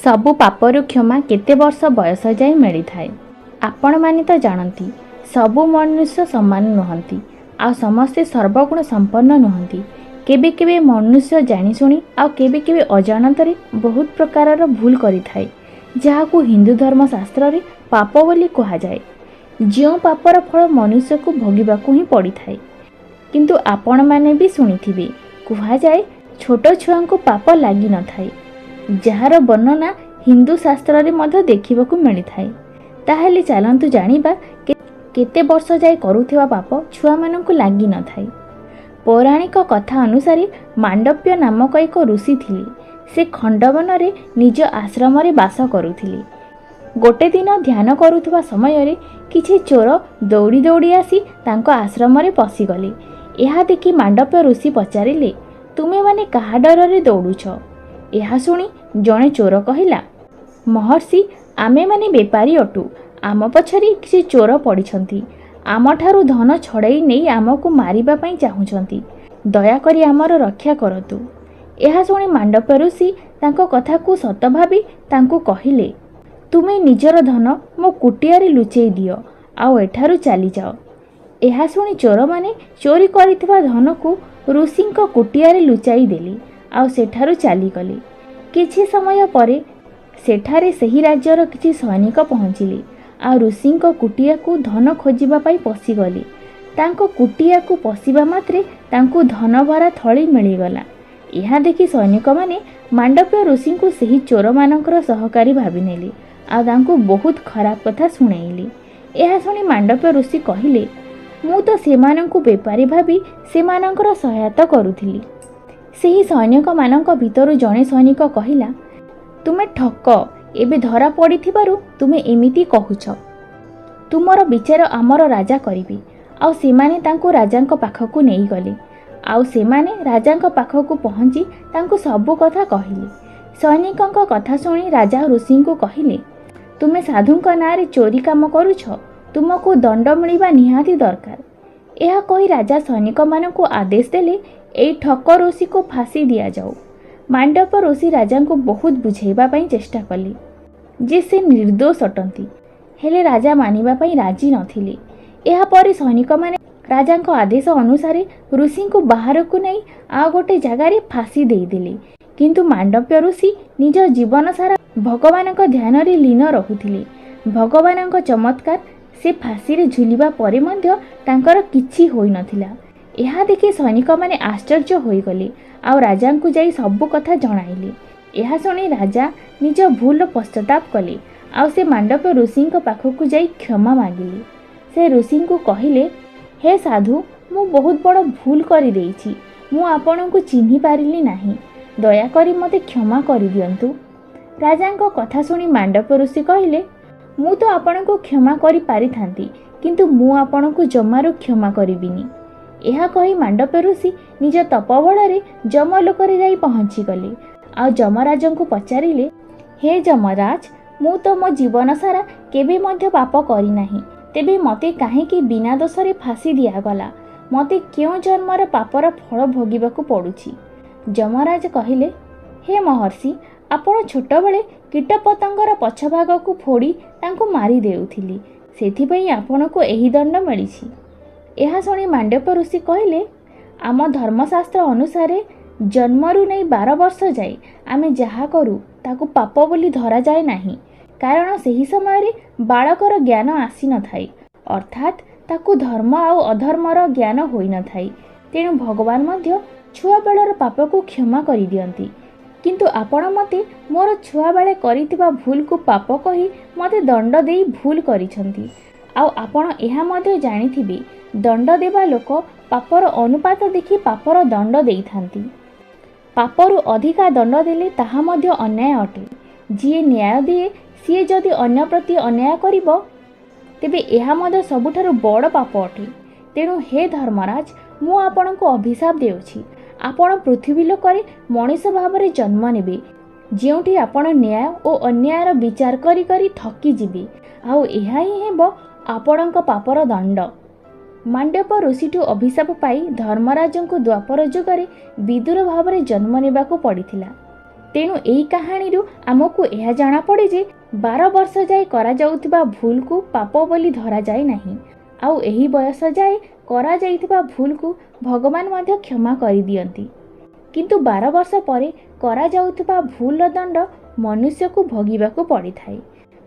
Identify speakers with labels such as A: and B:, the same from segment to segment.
A: सबु पापरु क्षमा केते वर्ष बयस जाए मिली थाए। आपण माने तो जानती सबु मनुष्य समान नुहंती आ समस्ते सर्वगुण संपन्न नुहंती। केबे केबे मनुष्य जानिशुणी आ केबे केबे अजाणतरे बहुत प्रकारर भूल करि थाए, जहाकू हिंदू धर्म शास्त्र रे पाप बोली कहा जाए। जो पापर फल मनुष्य को भोगिबाकू ही पड़ी थाए। किंतु आपण माने भी सुनिथिबे कहा जाए छोट छुआंको पाप लागी न थाए, जार वर्णना हिंदू शास्त्र रे मध्य देखिबाकू मिली थाए। ताहेले चलंतु जानिबा केते वर्ष जाए करुथिबा पाप छुआ मानकू लागी न थाए। पौराणिक कथा अनुसार मांडव्य नामक एक ऋषि थिले। से खंडवन रे निज आश्रम रे बास करुथिले। गोटे दिन ध्यान करुथिबा समय रे किछि चोर दौड़ी दौड़ी आसी तांको आश्रम रे पसिगले। एहा देखि मांडव्य ऋषि पचारिले, तुमे माने काहा डर रे दौड़ुछ? एहा सुनी जणे चोर कहिला, महर्षि आमे माने बेपारी अटु, आम पछरे किछि चोर पड़िछंती, आमठारु धन छड़ाई नहीं आमको मारिबा पई चाहुछंती, दयाकरी आमर रक्षा करतु। एहा सुनी मांडव्य ऋषि तांको कथा को सत भाबी तांको कहिले, तुमे निजर धन मो कुटियारे लुचेई दियो आउ एठारु चली जाओ। एहा सुनी चोर माने चोरी करिथिबा धन को ऋषिंको कुटियारे लुचाई देले आउ सेठारु चली गले। किछि समय परे सेठारे सही राज्यर किछि सैनिक पहुँचिले आ ऋषिंको कुटिया को धन खोजिबा पई पसिगले। तांको कुटिया को पसिबा मात्रे तांको धन भरा थली मिलिगला। एहा देखि सैनिक माने मांडव्य ऋषि को सही चोर मानकर सहकारी भाबी नेले आ तांको बहुत खराब कथा सुनाइले। एहा सुनी मांडव्य ऋषि कहिले, मु तो सेमानंकु बेपारी भाबी सेमानंकर सहायता करुथिली। सेही सैनिक मानक भितरु जणे सैनिक कहिला, तुमे ठक एबे धरा पड़िथिबारु तुमे एमिति कहुछ। तुमर विचार आमर राजा करिबे। आउ सेमाने तांको राजांको पाखकु नेई गले। आउ सेमाने राजांको पाखकु पहुंची तांको सबु कथा कहिले। सैनिकंको कथा सुनी राजा ऋषिंकु कहिले, तुमे साधुंक नारे चोरी काम करुछ, तुमको दंड मिलिबा निहाती दरकार। एहा कही राजा सैनिक मानकु आदेश देले, एई ठक ऋषि को फांसी दिया जाऊ। मांडव्य ऋषि राजा को बहुत बुझेइबा पई चेष्टा कले जे से निर्दोष अटंती, हेले राजा मानिबा पई राजी नथिले। एहा परे सैनिक माने राजांको आदेश अनुसार ऋषि को बाहर को नहीं आ गोटे जगार फांसी देदेले। किंतु मांडव्य ऋषि निज जीवन सारा भगवानक ध्यान रे लीन रहुथिले। भगवानक चमत्कार से फांसी रे झुलिबा परे मध्य तांकर किछि होई नथिला। एहा देखि सैनिक माने आश्चर्य होई गले आ राजांकु जाई सबु कथा जणाइले। एहा सुनी राजा निज भूल पश्चाताप कले आ से मांडव्य ऋषिंक पाखकु जाई क्षमा मागिले। से ऋषिंकु कहिले, हे साधु, मु बहुत बड़ भूल करि देइछि, मु आपनकु चिन्हि पारिली नाही, दया करी मते क्षमा करि दियंतु। राजांको कथा सुनी मांडव्य ऋषि कहिले, मु तो आपनकु क्षमा करि पारिथांती, किंतु मु आपनकु जमारु क्षमा करिबिनी। एहा कही मांडव्य ऋषि निज तपबଳରେ जमलोकरे जाई पहुँची गले आ जमराजंकु पचारिले, हे जमराज, मु तो मो जीवन सारा केबे मध्य पाप करि नाही, तेबे मते काहेकि बिना दोषरे फांसी दिया गला? मते क्यों जन्मर पापर फल भोगिबाकू पड़ुछि? जमराज कहिले, हे महर्षि, आपण छोट बेले कीटपतंगर पछभाग को फोड़ी तांको मारी देउथिली, सेथिपई आपणको एही दंड मिलिछि। एहा सुनी मांडव्य ऋषि कहिले, आम धर्मशास्त्र अनुसारे जन्मरु नहीं 12 वर्ष जाए आमे जहा करू ताकू पाप बोली धरा जाए नाही, कारण सही समय रे बालकर ज्ञान आसी न थाई, अर्थात ताकू धर्म आउ अधर्मर ज्ञान होई न थाई। तेणु भगवान मध्य छुआ बेलर पाप को क्षमा करि दियंती। किंतु आपण मते मोर छुआ बेले करितिबा भूल को पाप कही मते दंड देई भूल करिछंती। आउ आपण एहा मध्य जानिथिबे, दंड देवा लोक पापर अनुपात देखि पापर दंड देइथांती। पापरु अधिका दंड देले ताहा मध्य अन्याय अटे। जिए न्याय दिए सीए जदि अन्य प्रति अन्याय करिबो तेबे एहा मध्य सबुठारु बड़ पाप अटे। तेणु हे धर्मराज, मु आपणको अभिशाप देउछि, आपण पृथ्वी लोकरे मनुष्य भावरे जन्म नेबे, जेउठी आपण न्याय ओ अन्यायर विचार करी करी थकी जिबे, आउ एहा ही हेबो आपणको पापर दंड। मांडव्य ऋषिठू अभिशाप पाई धर्मराजंकु द्वापर जुगरे विदुर भावरे जन्म नेबाकू पड़िथिला। तेणु एही कहानी आमको यह जाना पड़े जे 12 वर्ष जाए करा जाउथिबा भूल को पाप बोली धरा जाए नहीं। आउ एही बयस जाए करा जाइथिबा भूल को भगवान मध्य क्षमा करि दियंती। किंतु 12 वर्ष परे करा जाउथिबा भूल दंड मनुष्य को भोगिबाकू पड़ी थाए।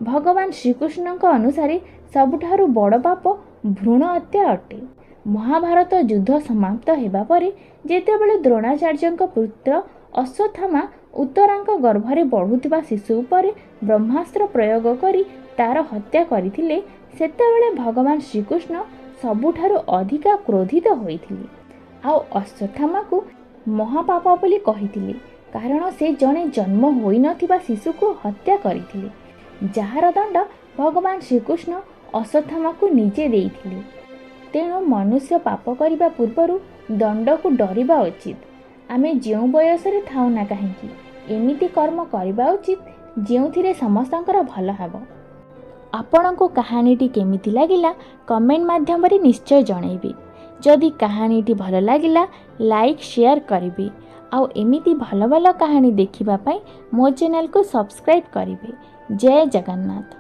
A: भगवान श्रीकृष्ण अनुसार सबुठारु बड़ पाप भ्रूण हत्या अटे। महाभारत युद्ध समाप्त हेबा परे जेतेबेले द्रोणाचार्य पुत्र अश्वत्थामा उत्तरांक गर्भरे बढ़ुथिबा शिशु उपरे ब्रह्मास्त्र प्रयोग करी तार हत्या करथिले सेतेबेले भगवान श्रीकृष्ण सबुठारु अधिका क्रोधित होइथिले। आउ अश्वत्थामा को महापाप बोली कहिथिले, कारण से जने जन्म होई नथिबा शिशु को हत्या करथिले, जार दंड भगवान श्रीकृष्ण अश्वत्थामा को निजे देइथिले। तेणु मनुष्य पाप करिबा पूर्वरु दंड को डरिबा उचित। आमे जेउ बयसरे थाउ ना काहेकि एमिति कर्म करिबा उचित जेउथिरे समस्तंकर भल हेबो। आपणको कहानीटी केमिति लागिला कमेंट माध्यम रे निश्चय जणाइबे। जदि कहानीटी भल लागिला लाइक शेयर करिबे। आउ एमिति भल भल कहानी देखिबा पई मो चैनल को सब्सक्राइब करिबे। जय जगन्नाथ।